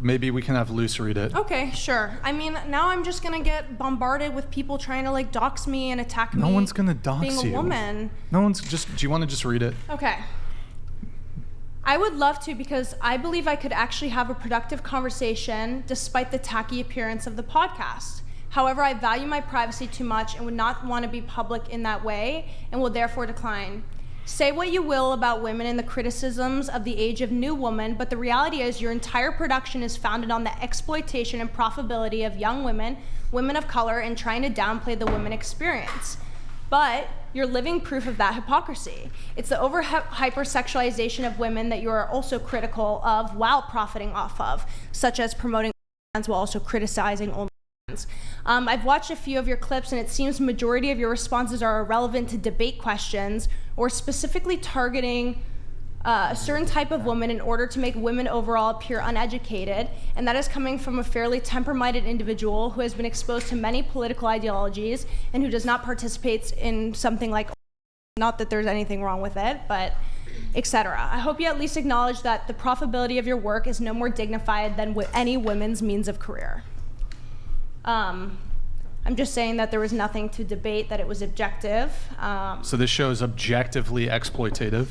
maybe we can have Luce read it. Okay, sure. I mean, now I'm just gonna get bombarded with people trying to like dox me and attack me. No one's gonna dox you. Being a woman. No one's just. Do you want to just read it? Okay. I would love to, because I believe I could actually have a productive conversation despite the tacky appearance of the podcast. However, I value my privacy too much and would not want to be public in that way and will therefore decline. Say what you will about women and the criticisms of the age of New Woman, but the reality is your entire production is founded on the exploitation and profitability of young women, women of color, and trying to downplay the women experience. But you're living proof of that hypocrisy. It's the over-hypersexualization of women that you are also critical of while profiting off of, such as promoting while also criticizing only. I've watched a few of your clips, and it seems the majority of your responses are irrelevant to debate questions or specifically targeting a certain type of woman in order to make women overall appear uneducated, and that is coming from a fairly temper-minded individual who has been exposed to many political ideologies and who does not participate in something like, not that there's anything wrong with it, but etc. I hope you at least acknowledge that the profitability of your work is no more dignified than any women's means of career. I'm just saying that there was nothing to debate, that it was objective. So this show is objectively exploitative?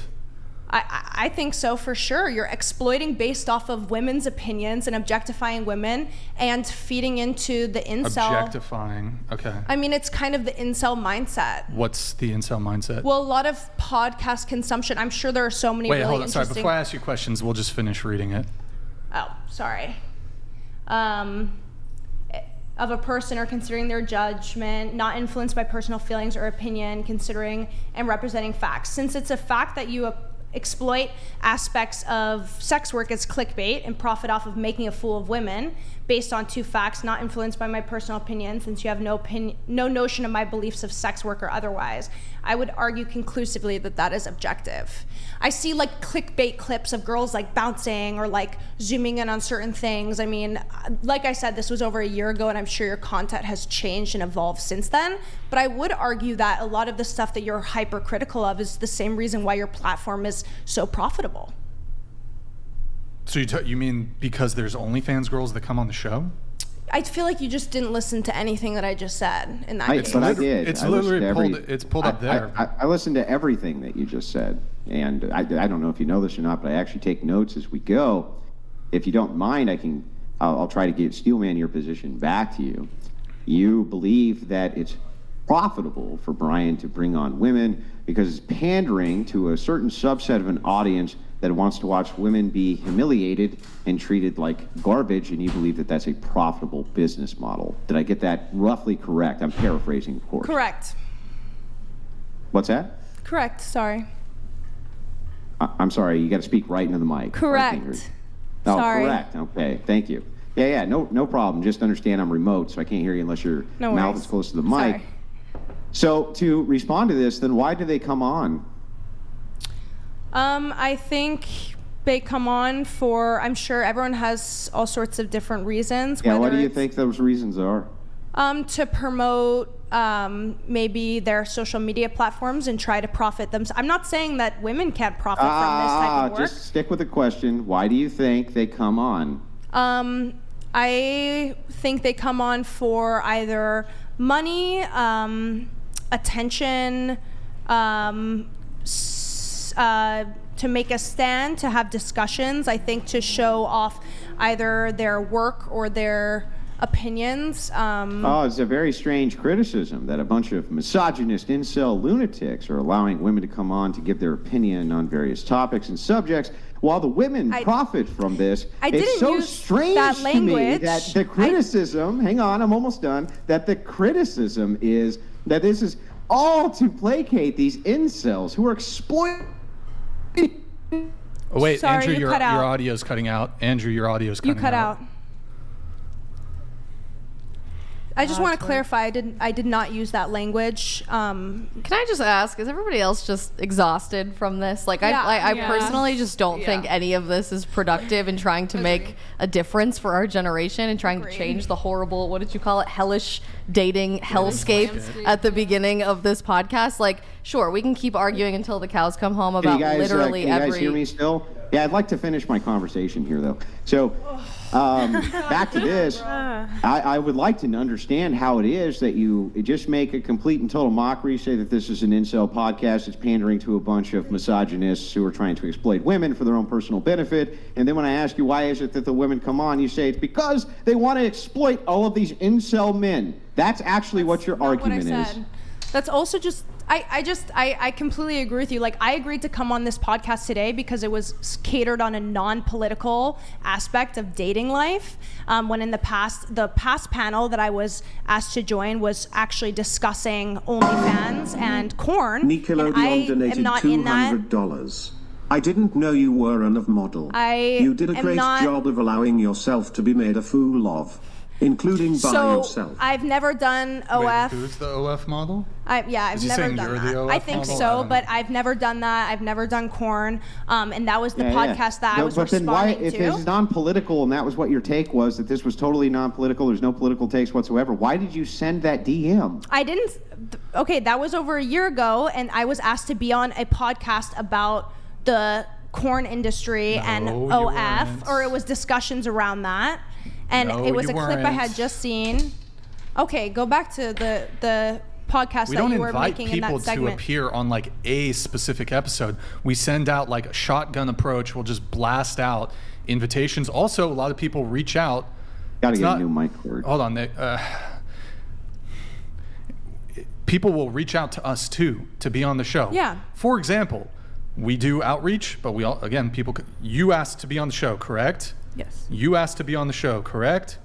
I think so, for sure. You're exploiting based off of women's opinions and objectifying women and feeding into the incel. Objectifying, okay. I mean, it's kind of the incel mindset. What's the incel mindset? Well, a lot of podcast consumption, I'm sure there are so many really hold on, interesting... sorry, before I ask you questions, we'll just finish reading it. Oh, sorry. Of a person or considering their judgment, not influenced by personal feelings or opinion, considering and representing facts. Since it's a fact that you exploit aspects of sex work as clickbait and profit off of making a fool of women based on two facts, not influenced by my personal opinion, since you have no notion of my beliefs of sex work or otherwise, I would argue conclusively that that is objective. I see like clickbait clips of girls like bouncing or like zooming in on certain things. I mean, like I said, this was over a year ago, and I'm sure your content has changed and evolved since then. But I would argue that a lot of the stuff that you're hypercritical of is the same reason why your platform is so profitable. So you mean because there's OnlyFans girls that come on the show? I feel like you just didn't listen to anything that I just said in that case. But I did. It's literally pulled up there. I listened to everything that you just said, and I don't know if you know this or not, but I actually take notes as we go. If you don't mind, I'll try to steelman your position back to you. You believe that it's profitable for Brian to bring on women because it's pandering to a certain subset of an audience that wants to watch women be humiliated and treated like garbage, and you believe that that's a profitable business model. Did I get that roughly correct? I'm paraphrasing, of course. Correct. What's that? Correct, sorry. I'm sorry, you got to speak right into the mic. Correct. Oh, sorry. Correct, okay, thank you. Yeah, no problem. Just understand I'm remote, so I can't hear you unless your mouth is close to the mic. Sorry. So to respond to this, then why do they come on? I think they come on for, I'm sure everyone has all sorts of different reasons. Yeah, what do you think those reasons are? To promote maybe their social media platforms and try to profit them. I'm not saying that women can't profit from this type of work. Just stick with the question. Why do you think they come on? I think they come on for either money, attention, to make a stand, to have discussions, I think to show off either their work or their opinions. It's a very strange criticism that a bunch of misogynist incel lunatics are allowing women to come on to give their opinion on various topics and subjects, while the women profit from this. It's so strange to me that the criticism, hang on, I'm almost done, that the criticism is that this is all to placate these incels who are exploiting. Oh, wait, Sorry, Andrew, your audio's cutting out. Andrew, your audio's cutting out. You cut out. I just want to clarify, I did not use that language. Can I just ask, is everybody else just exhausted from this? Like, I personally just don't think any of this is productive in trying to make a difference for our generation and trying to change the horrible, what did you call it, hellish dating hellscape at the beginning of this podcast. Like, sure, we can keep arguing until the cows come home about literally every... Can you guys hear me still? Yeah, I'd like to finish my conversation here, though. So, back to this, I would like to understand how it is that you just make a complete and total mockery, say that this is an incel podcast, it's pandering to a bunch of misogynists who are trying to exploit women for their own personal benefit, and then when I ask you why is it that the women come on, you say it's because they want to exploit all of these incel men. That's actually what your argument is. That's also just... I completely agree with you. Like, I agreed to come on this podcast today because it was catered on a non-political aspect of dating life. When in the past panel that I was asked to join was actually discussing OnlyFans and porn. Nickelodeon donated $200. I didn't know you were an of model. You did a great job of allowing yourself to be made a fool of. Including by yourself. I've never done OF. Wait, who's the OF model? I've never done that. I think so, but I've never done that. I've never done corn, and that was the podcast that I was responding to. But then why, if it's non-political and that was what your take was, that this was totally non-political, there's no political takes whatsoever, why did you send that DM? I didn't. Okay, that was over a year ago, and I was asked to be on a podcast about the corn industry and OF, or it was discussions around that. And it was a clip I had just seen. Okay, go back to the podcast that you were making in that segment. We don't invite people to appear on like a specific episode. We send out like a shotgun approach. We'll just blast out invitations. Also, a lot of people reach out. Gotta get a new mic cord. Hold on. People will reach out to us too to be on the show. Yeah. For example, we do outreach, but you asked to be on the show, correct? Yes. You asked to be on the show, correct?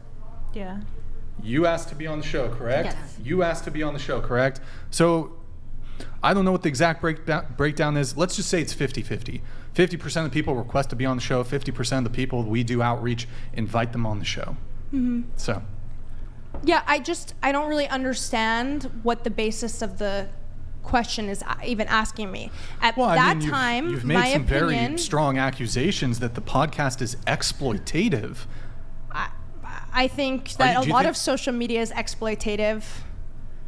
Yeah. You asked to be on the show, correct? Yes. You asked to be on the show, correct? So I don't know what the exact breakdown is. Let's just say it's 50-50. 50% of the people request to be on the show. 50% of the people we do outreach invite them on the show. Mm-hmm. So. Yeah, I don't really understand what the basis of the question is even asking me. At that time, you've made some very strong accusations that the podcast is exploitative. I think that a lot of social media is exploitative.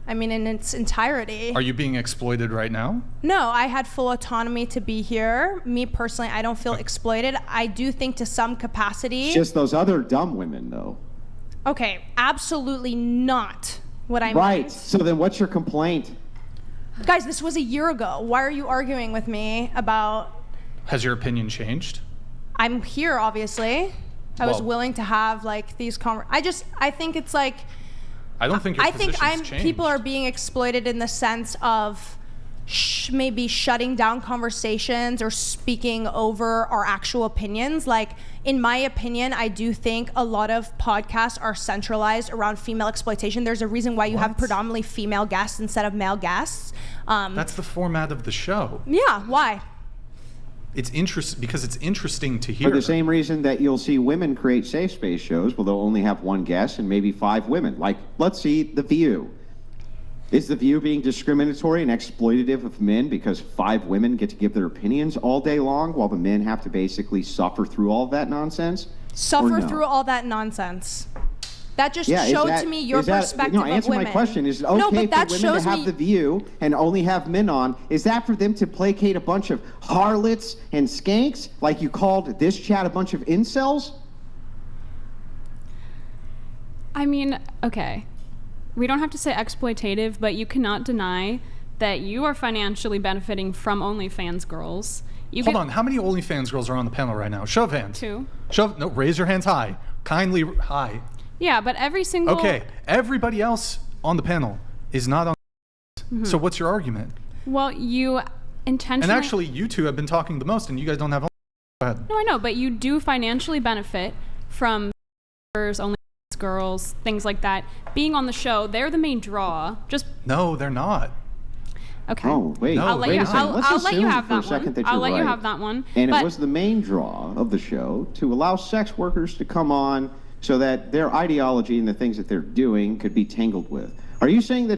I mean, in its entirety. Are you being exploited right now? No, I had full autonomy to be here. Me personally, I don't feel exploited. I do think to some capacity. It's just those other dumb women, though. Okay, absolutely not what I meant. Right. So then what's your complaint? Guys, this was a year ago. Why are you arguing with me about... Has your opinion changed? I'm here, obviously. I was willing to have like these I think it's like... I don't think your position's changed. People are being exploited in the sense of maybe shutting down conversations or speaking over our actual opinions. Like, in my opinion, I do think a lot of podcasts are centralized around female exploitation. There's a reason why you have predominantly female guests instead of male guests. That's the format of the show. Yeah, why? It's because it's interesting to hear. For the same reason that you'll see women create safe space shows where they'll only have one guest and maybe 5 women. Like, let's see The View. Is The View being discriminatory and exploitative of men because 5 women get to give their opinions all day long while the men have to basically suffer through all of that nonsense? Suffer through all that nonsense. That just showed to me your perspective of women. Answer my question. Is it okay for women to have The View and only have men on? Is that for them to placate a bunch of harlots and skanks, like you called this chat a bunch of incels? I mean, okay. We don't have to say exploitative, but you cannot deny that you are financially benefiting from OnlyFans girls. Hold on. How many OnlyFans girls are on the panel right now? Show of hands. 2. No, raise your hands high. Kindly high. Yeah, but every single... Okay, everybody else on the panel is not on. Mm-hmm. So what's your argument? Well, you intentionally... And actually, you two have been talking the most, and you guys don't have... Go ahead. No, I know, but you do financially benefit from only girls, things like that. Being on the show, they're the main draw. No, they're not. Okay. Oh, wait. I'll let you have that one. I'll let you have that one. And it was the main draw of the show to allow sex workers to come on so that their ideology and the things that they're doing could be tangled with. Are you saying that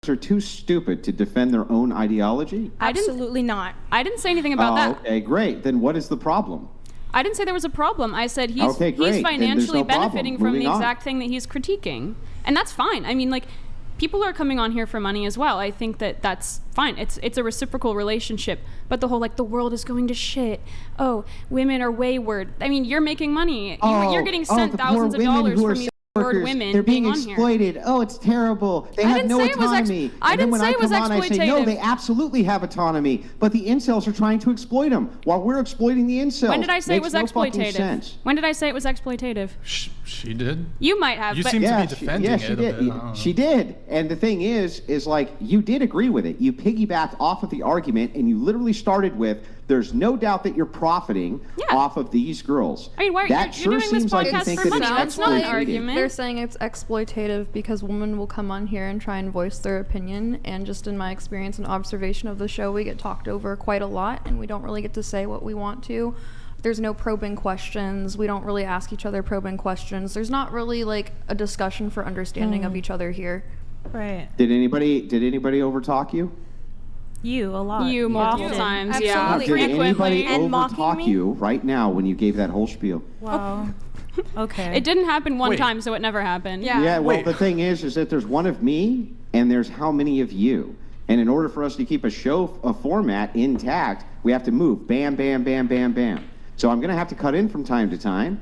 are too stupid to defend their own ideology? Absolutely not. I didn't say anything about that. Okay, great. Then what is the problem? I didn't say there was a problem. I said he's financially benefiting from the exact thing that he's critiquing. And that's fine. I mean, like, people are coming on here for money as well. I think that that's fine. It's a reciprocal relationship. But the whole, like, the world is going to shit. Oh, women are wayward. I mean, you're making money. You're getting sent thousands of dollars from these wayward women. They're being on exploited. Here. Oh, it's terrible. They have no autonomy. I didn't say it was exploitative. I say, no, they absolutely have autonomy. But the incels are trying to exploit them while we're exploiting the incels. When did I say it was exploitative? When did I say it was exploitative? She did. You might have. You seem to be defending it. She did. She did. And the thing is like, you did agree with it. You piggybacked off of the argument, and you literally started with, there's no doubt that you're profiting off of these girls. I mean, why that you're doing this podcast for money? That's not an argument. They're saying it's exploitative because women will come on here and try and voice their opinion. And just in my experience and observation of the show, we get talked over quite a lot, and we don't really get to say what we want to. There's no probing questions. We don't really ask each other probing questions. There's not really like a discussion for understanding of each other here. Right. Did anybody overtalk you? You a lot. You multiple times. Absolutely. Yeah. Did anybody And overtalk you right now when you gave that whole spiel? Wow. Okay. It didn't happen one time, so it never happened. Yeah. Yeah, well, the thing is that there's one of me and there's how many of you. And in order for us to keep a format intact, we have to move. Bam, bam, bam, bam, bam. So I'm going to have to cut in from time to time.